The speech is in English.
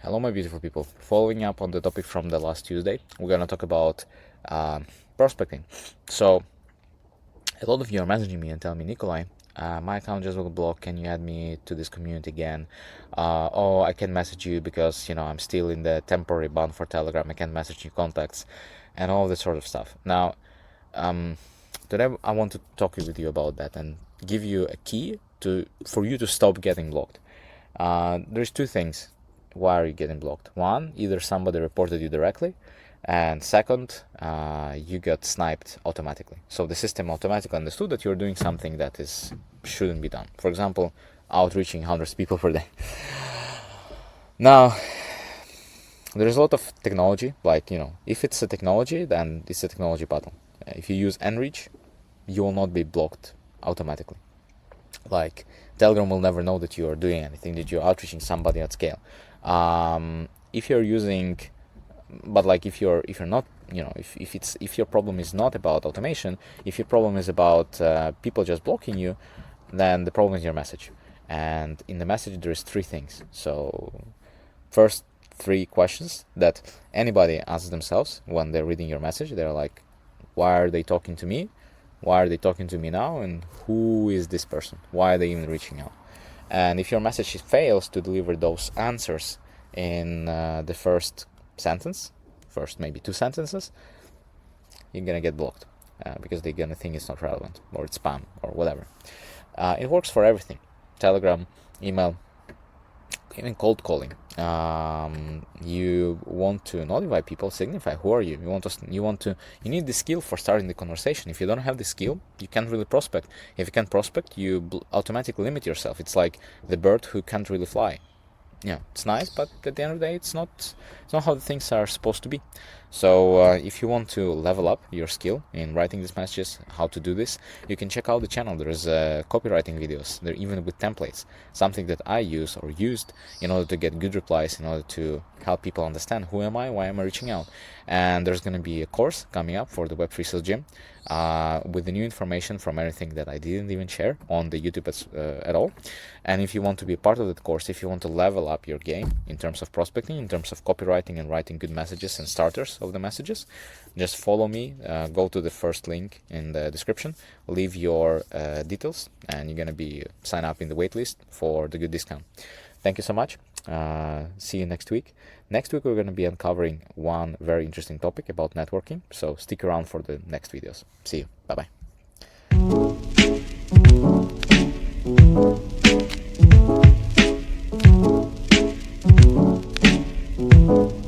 Hello, my beautiful people. Following up on the topic from the last Tuesday, we're going to talk about prospecting. So, a lot of you are messaging me and telling me, Nicolai, my account just got blocked. Can you add me to this community again? Oh, I can message you because, I'm still in the temporary ban for Telegram. I can't message you contacts and all this sort of stuff. Now, today I want to talk with you about that and give you a key for you to stop getting blocked. There's two things. Why are you getting blocked? One, either somebody reported you directly, and second, you got sniped automatically. So the system automatically understood that you're doing something that shouldn't be done. For example, outreaching hundreds of people per day. Now, there's a lot of technology, if it's a technology, then it's a technology battle. If you use nReach, you will not be blocked automatically. Like, Telegram will never know that you are doing anything, that you're outreaching somebody at scale. If you're using, but like if you're not, if your problem is not about automation, if your problem is about people just blocking you, then the problem is your message. And in the message there is three things. So first, three questions that anybody asks themselves when they're reading your message. They're like, why are they talking to me? Why are they talking to me now? And who is this person? Why are they even reaching out? And if your message fails to deliver those answers in the first sentence, first maybe two sentences, you're gonna get blocked because they're gonna think it's not relevant or it's spam or whatever. It works for everything: Telegram, email, even cold calling. You want to notify people, signify who are you. You need the skill for starting the conversation. If you don't have the skill, you can't really prospect. If you can't prospect, you automatically limit yourself. It's like the bird who can't really fly. Yeah, it's nice, but at the end of the day, it's not how the things are supposed to be. So if you want to level up your skill in writing these messages, how to do this, you can check out the channel. There's copywriting videos, they're even with templates, something that I use or used in order to get good replies, in order to help people understand who am I, why am I reaching out. And there's going to be a course coming up for the Web3 Sales Gym with the new information from everything that I didn't even share on the YouTube at all. And if you want to be a part of that course, if you want to level up your game in terms of prospecting, in terms of copywriting and writing good messages and starters of the messages, just follow me. Go to the first link in the description, leave your details, and you're gonna be sign up in the waitlist for the good discount. Thank you so much. See you next week. Next week we're going to be uncovering one very interesting topic about networking, so stick around for the next videos. See you. Bye bye.